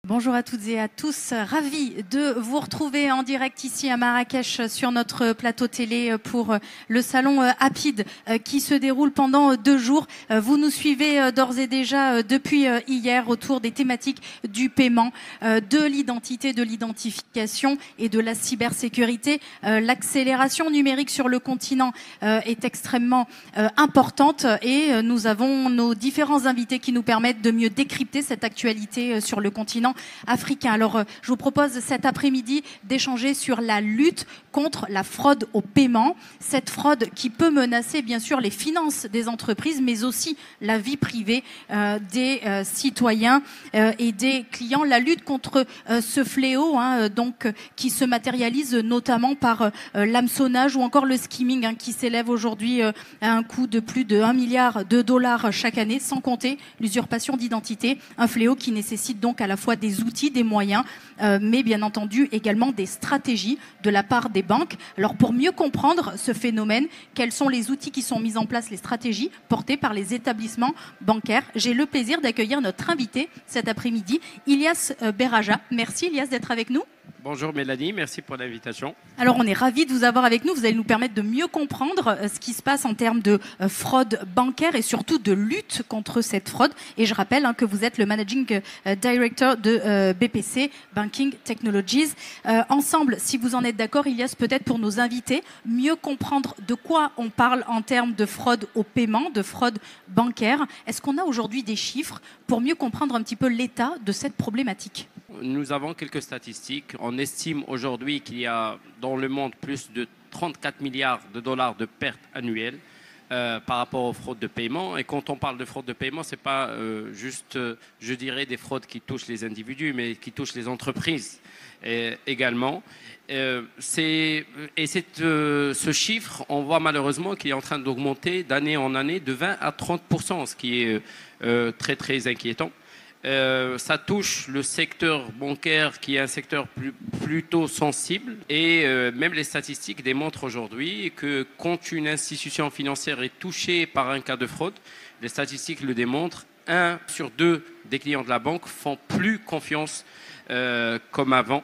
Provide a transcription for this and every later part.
Bonjour à toutes et à tous, ravi de vous retrouver en direct ici à Marrakech sur notre plateau télé pour le salon Apid qui se déroule pendant 2 jours. Vous nous suivez d'ores et déjà depuis hier autour des thématiques du paiement, de l'identité, de l'identification et de la cybersécurité. L'accélération numérique sur le continent est extrêmement importante et nous avons nos différents invités qui nous permettent de mieux décrypter cette actualité sur le continent africain. Alors, je vous propose cet après-midi d'échanger sur la lutte contre la fraude au paiement. Cette fraude qui peut menacer, bien sûr, les finances des entreprises, mais aussi la vie privée des citoyens et des clients. La lutte contre ce fléau, donc, qui se matérialise notamment par l'hameçonnage ou encore le skimming, qui s'élève aujourd'hui à un coût de plus de 1 milliard de dollars chaque année, sans compter l'usurpation d'identité. Un fléau qui nécessite donc à la fois des outils, des moyens, mais bien entendu également des stratégies de la part des banques. Alors pour mieux comprendre ce phénomène, quels sont les outils qui sont mis en place, les stratégies portées par les établissements bancaires? J'ai le plaisir d'accueillir notre invité cet après-midi, Ilyas Berraja. Merci Ilyas d'être avec nous. Bonjour Mélanie, merci pour l'invitation. Alors on est ravis de vous avoir avec nous, vous allez nous permettre de mieux comprendre ce qui se passe en termes de fraude bancaire et surtout de lutte contre cette fraude. Et je rappelle que vous êtes le Managing Director de BPC, Banking Technologies. Ensemble, si vous en êtes d'accord, Ilyas, peut-être pour nos invités, mieux comprendre de quoi on parle en termes de fraude au paiement, de fraude bancaire. Est-ce qu'on a aujourd'hui des chiffres pour mieux comprendre un petit peu l'état de cette problématique ? Nous avons quelques statistiques. On estime aujourd'hui qu'il y a dans le monde plus de 34 milliards de dollars de pertes annuelles par rapport aux fraudes de paiement. Et quand on parle de fraude de paiement, ce n'est pas juste, je dirais, des fraudes qui touchent les individus, mais qui touchent les entreprises également. Ce chiffre, on voit malheureusement qu'il est en train d'augmenter d'année en année de 20 à 30%, ce qui est très, très inquiétant. Ça touche le secteur bancaire qui est un secteur plutôt sensible et même les statistiques démontrent aujourd'hui que quand une institution financière est touchée par un cas de fraude, les statistiques le démontrent, 1 sur 2 des clients de la banque font plus confiance comme avant.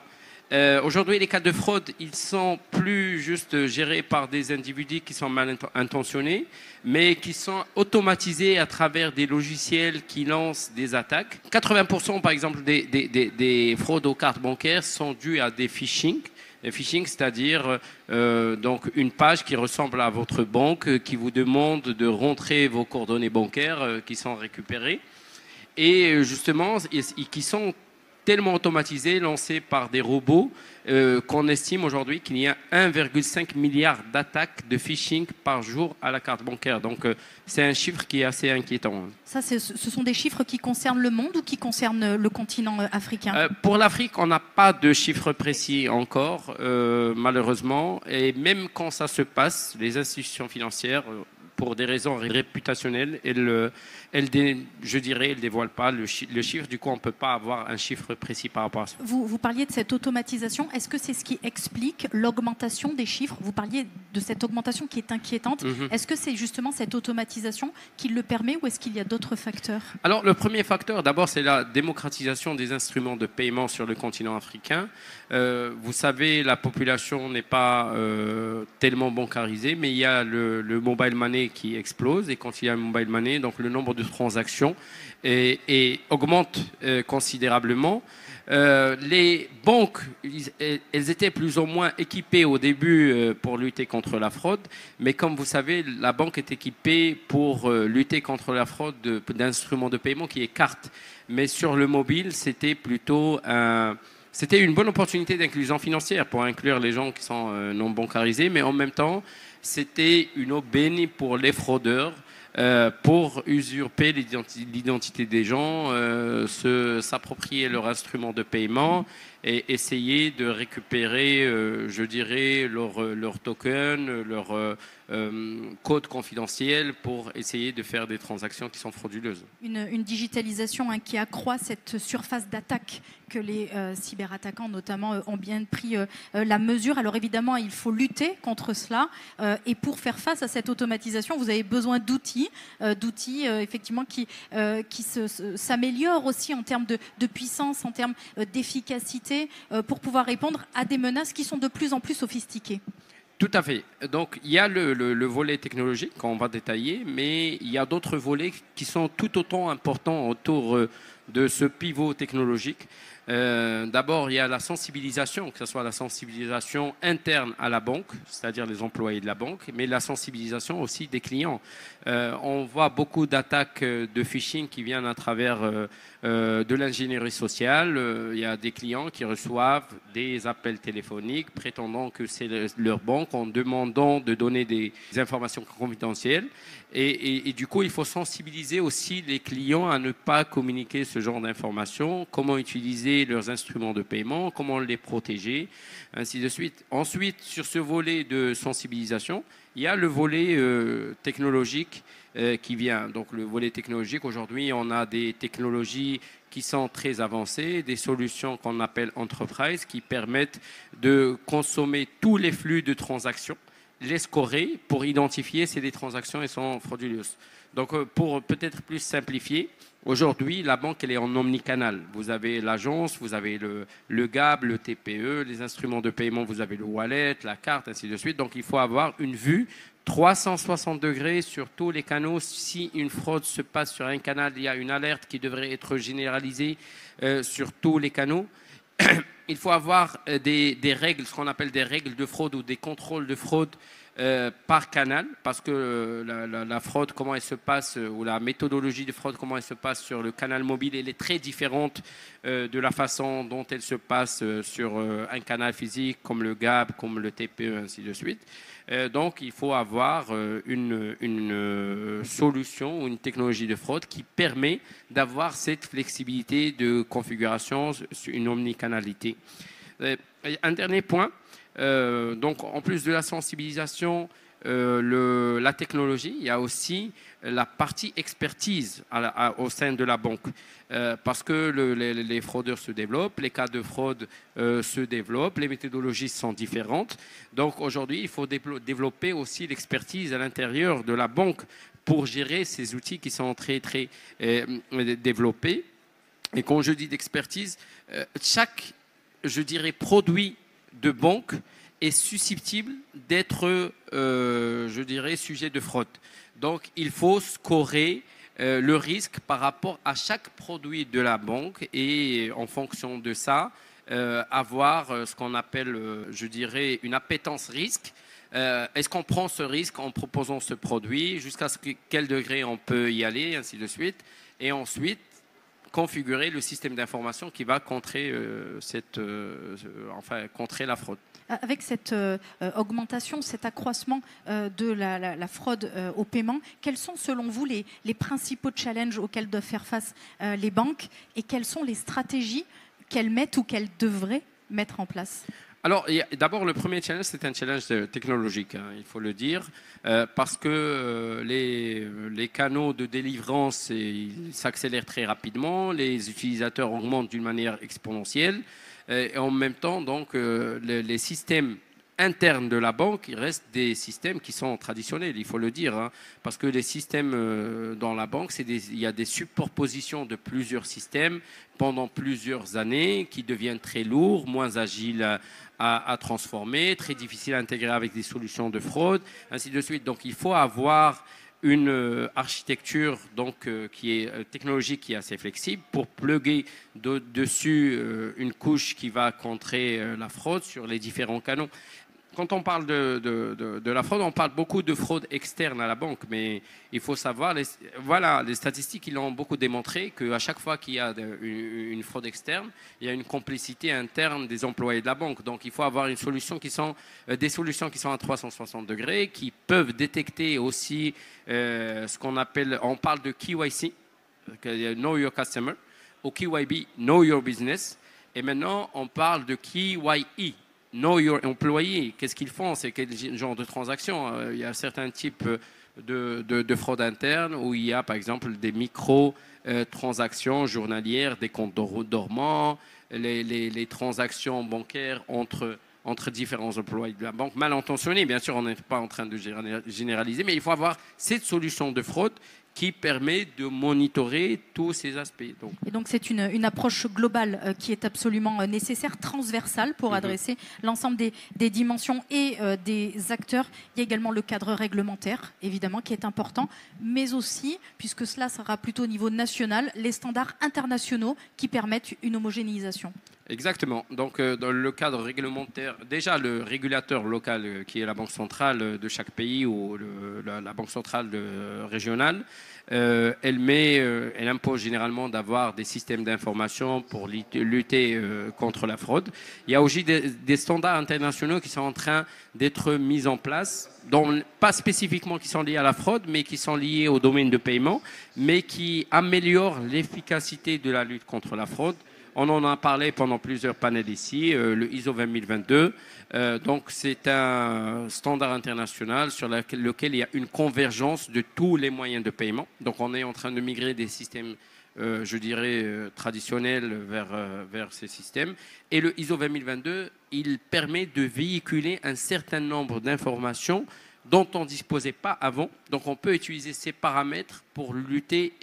Aujourd'hui, les cas de fraude, ils sont plus juste gérés par des individus qui sont mal intentionnés, mais qui sont automatisés à travers des logiciels qui lancent des attaques. 80% par exemple des fraudes aux cartes bancaires sont dues à des phishing. Le phishing, c'est-à-dire donc une page qui ressemble à votre banque, qui vous demande de rentrer vos coordonnées bancaires qui sont récupérées et justement qui sont tellement automatisés, lancés par des robots, qu'on estime aujourd'hui qu'il y a 1,5 milliard d'attaques de phishing par jour à la carte bancaire. Donc, c'est un chiffre qui est assez inquiétant. Ça, ce sont des chiffres qui concernent le monde ou qui concernent le continent africain? Pour l'Afrique, on n'a pas de chiffres précis encore, malheureusement. Et même quand ça se passe, les institutions financières, pour des raisons réputationnelles, elles ne dévoilent pas le chiffre. Du coup, on ne peut pas avoir un chiffre précis par rapport à ça. Vous parliez de cette automatisation. Est-ce que c'est ce qui explique l'augmentation des chiffres? Vous parliez de cette augmentation qui est inquiétante. Est-ce que c'est justement cette automatisation qui le permet ou est-ce qu'il y a d'autres facteurs? Alors, le premier facteur, d'abord, c'est la démocratisation des instruments de paiement sur le continent africain. Vous savez, la population n'est pas tellement bancarisée, mais il y a le mobile money qui explose. Et quand il y a un mobile money, donc le nombre de transactions et augmente considérablement. Les banques, elles étaient plus ou moins équipées au début pour lutter contre la fraude, mais comme vous savez, la banque est équipée pour lutter contre la fraude d'instruments de paiement qui est carte. Mais sur le mobile, c'était plutôt c'était une bonne opportunité d'inclusion financière pour inclure les gens qui sont non bancarisés, mais en même temps, c'était une aubaine pour les fraudeurs pour usurper l'identité des gens, s'approprier leur instrument de paiement et essayer de récupérer, je dirais, leur token, leur code confidentiel pour essayer de faire des transactions qui sont frauduleuses. Une digitalisation qui accroît cette surface d'attaque que les cyberattaquants notamment ont bien pris la mesure. Alors évidemment, il faut lutter contre cela et pour faire face à cette automatisation, vous avez besoin d'outils d'outils effectivement qui s'améliorent aussi en termes de puissance, en termes d'efficacité, pour pouvoir répondre à des menaces qui sont de plus en plus sophistiquées. Tout à fait. Donc, il y a le volet technologique qu'on va détailler, mais il y a d'autres volets qui sont tout autant importants autour de ce pivot technologique. D'abord, il y a la sensibilisation, que ce soit la sensibilisation interne à la banque, c'est-à-dire les employés de la banque, mais la sensibilisation aussi des clients. On voit beaucoup d'attaques de phishing qui viennent à travers de l'ingénierie sociale. Il y a des clients qui reçoivent des appels téléphoniques prétendant que c'est leur banque en demandant de donner des informations confidentielles. Et du coup, il faut sensibiliser aussi les clients à ne pas communiquer ce genre d'informations, comment utiliser leurs instruments de paiement, comment les protéger, ainsi de suite. Ensuite, sur ce volet de sensibilisation, il y a le volet technologique qui vient. Donc le volet technologique, aujourd'hui, on a des technologies qui sont très avancées, des solutions qu'on appelle enterprise qui permettent de consommer tous les flux de transactions, les scorer pour identifier si les transactions sont frauduleuses. Donc pour peut-être plus simplifier, aujourd'hui la banque elle est en omnicanal. Vous avez l'agence, vous avez le GAB, le TPE, les instruments de paiement, vous avez le wallet, la carte, ainsi de suite. Donc il faut avoir une vue 360 degrés sur tous les canaux. Si une fraude se passe sur un canal, il y a une alerte qui devrait être généralisée sur tous les canaux. Il faut avoir des règles, ce qu'on appelle des règles de fraude ou des contrôles de fraude par canal, parce que la fraude, comment elle se passe, ou la méthodologie de fraude, comment elle se passe sur le canal mobile, elle est très différente de la façon dont elle se passe sur un canal physique comme le GAB, comme le TPE, ainsi de suite. Donc, il faut avoir une solution ou une technologie de fraude qui permet d'avoir cette flexibilité de configuration, une omnicanalité. Un dernier point, donc en plus de la sensibilisation, la technologie, il y a aussi la partie expertise au sein de la banque. Parce que les fraudeurs se développent, les cas de fraude se développent, les méthodologies sont différentes. Donc aujourd'hui, il faut développer aussi l'expertise à l'intérieur de la banque pour gérer ces outils qui sont très, très développés. Et quand je dis d'expertise, chaque, je dirais, produit de banque est susceptible d'être, je dirais, sujet de fraude. Donc, il faut scorer le risque par rapport à chaque produit de la banque et en fonction de ça, avoir ce qu'on appelle, je dirais, une appétence risque. Est-ce qu'on prend ce risque en proposant ce produit, jusqu'à quel degré on peut y aller, ainsi de suite. Et ensuite, configurer le système d'information qui va contrer, contrer la fraude. Avec cette augmentation, cet accroissement de la fraude au paiement, quels sont selon vous les principaux challenges auxquels doivent faire face les banques et quelles sont les stratégies qu'elles mettent ou qu'elles devraient mettre en place ? Alors, d'abord, le premier challenge, c'est un challenge technologique, hein, il faut le dire, parce que les canaux de délivrance s'accélèrent très rapidement, les utilisateurs augmentent d'une manière exponentielle, et en même temps, donc, les systèmes internes de la banque, il reste des systèmes qui sont traditionnels, il faut le dire, hein, parce que les systèmes dans la banque, il y a des superpositions de plusieurs systèmes pendant plusieurs années qui deviennent très lourds, moins agiles à transformer, très difficiles à intégrer avec des solutions de fraude, ainsi de suite. Donc il faut avoir une architecture donc, qui est technologique, qui est assez flexible pour plugger dessus une couche qui va contrer la fraude sur les différents canaux. Quand on parle de la fraude, on parle beaucoup de fraude externe à la banque, mais il faut savoir, les statistiques ils ont beaucoup démontré qu'à chaque fois qu'il y a une fraude externe, il y a une complicité interne des employés de la banque. Donc il faut avoir des solutions qui sont à 360 degrés, qui peuvent détecter aussi ce qu'on appelle, on parle de KYC, Know Your Customer, ou KYB, Know Your Business, et maintenant on parle de KYE, Know Your Employee. Qu'est-ce qu'ils font? C'est quel genre de transaction? Il y a certains types de fraude interne où il y a par exemple des micro-transactions journalières, des comptes dormants, les transactions bancaires entre entre différents employés de la banque, mal intentionnés. Bien sûr, on n'est pas en train de généraliser, mais il faut avoir cette solution de fraude qui permet de monitorer tous ces aspects. Et donc c'est une approche globale qui est absolument nécessaire, transversale pour adresser l'ensemble des dimensions et des acteurs. Il y a également le cadre réglementaire, évidemment, qui est important, mais aussi, puisque cela sera plutôt au niveau national, les standards internationaux qui permettent une homogénéisation. Exactement. Donc, dans le cadre réglementaire, déjà le régulateur local, qui est la banque centrale de chaque pays ou la banque centrale régionale, elle impose généralement d'avoir des systèmes d'information pour lutter contre la fraude. Il y a aussi des standards internationaux qui sont en train d'être mis en place, pas spécifiquement qui sont liés à la fraude, mais qui sont liés au domaine de paiement, mais qui améliorent l'efficacité de la lutte contre la fraude. On en a parlé pendant plusieurs panels ici, le ISO 20022. Donc, c'est un standard international sur lequel il y a une convergence de tous les moyens de paiement. Donc, on est en train de migrer des systèmes, je dirais, traditionnels vers ces systèmes. Et le ISO 20022, il permet de véhiculer un certain nombre d'informations dont on ne disposait pas avant. Donc, on peut utiliser ces paramètres pour lutter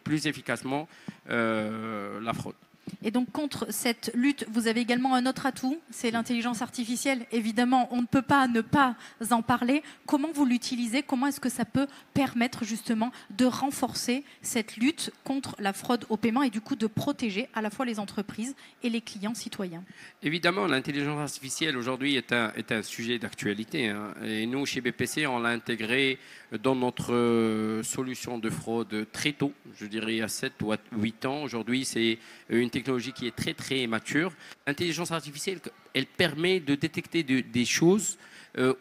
plus efficacement la fraude. Et donc, contre cette lutte, vous avez également un autre atout, c'est l'intelligence artificielle. Évidemment, on ne peut pas ne pas en parler. Comment vous l'utilisez? Comment est-ce que ça peut permettre justement de renforcer cette lutte contre la fraude au paiement et du coup de protéger à la fois les entreprises et les clients citoyens? Évidemment, l'intelligence artificielle aujourd'hui est un sujet d'actualité, hein. Et nous, chez BPC, on l'a intégré dans notre solution de fraude très tôt, je dirais à 7 ou 8 ans. Aujourd'hui, c'est une technologie qui est très très mature. L'intelligence artificielle, elle permet de détecter des choses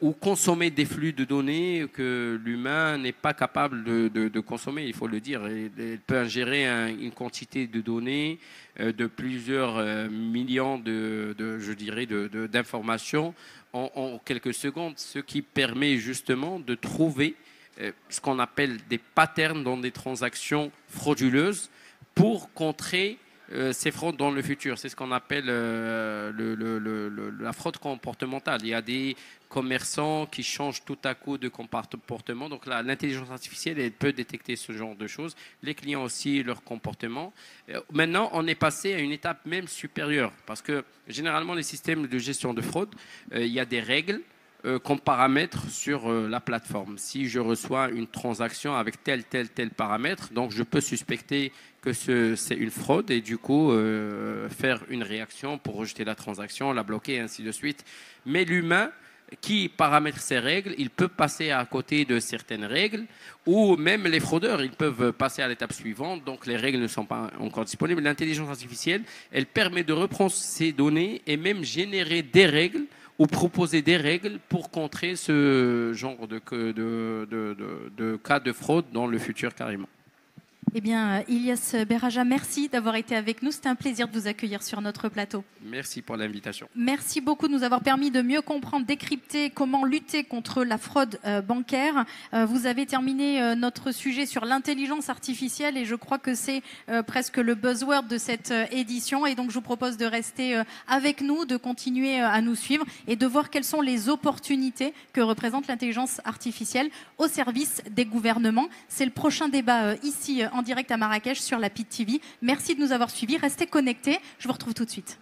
ou consommer des flux de données que l'humain n'est pas capable de consommer, il faut le dire. Elle peut ingérer une quantité de données de plusieurs millions d'informations en quelques secondes, ce qui permet justement de trouver ce qu'on appelle des patterns dans des transactions frauduleuses pour contrer ces fraudes dans le futur. C'est ce qu'on appelle la fraude comportementale. Il y a des commerçants qui changent tout à coup de comportement. Donc l'intelligence artificielle, elle peut détecter ce genre de choses. Les clients aussi, leur comportement. Maintenant, on est passé à une étape même supérieure parce que généralement, les systèmes de gestion de fraude, il y a des règles qu'on paramètre sur la plateforme. Si je reçois une transaction avec tel paramètre, donc je peux suspecter que c'est une fraude et du coup faire une réaction pour rejeter la transaction, la bloquer et ainsi de suite. Mais l'humain qui paramètre ces règles, il peut passer à côté de certaines règles ou même les fraudeurs, ils peuvent passer à l'étape suivante, donc les règles ne sont pas encore disponibles. L'intelligence artificielle, elle permet de reprendre ces données et même générer des règles ou proposer des règles pour contrer ce genre de cas de fraude dans le futur carrément. Eh bien, Ilyas Berraja, merci d'avoir été avec nous. C'était un plaisir de vous accueillir sur notre plateau. Merci pour l'invitation. Merci beaucoup de nous avoir permis de mieux comprendre, décrypter comment lutter contre la fraude bancaire. Vous avez terminé notre sujet sur l'intelligence artificielle et je crois que c'est presque le buzzword de cette édition. Et donc, je vous propose de rester avec nous, de continuer à nous suivre et de voir quelles sont les opportunités que représente l'intelligence artificielle au service des gouvernements. C'est le prochain débat ici en direct à Marrakech sur la PID TV. Merci de nous avoir suivis. Restez connectés. Je vous retrouve tout de suite.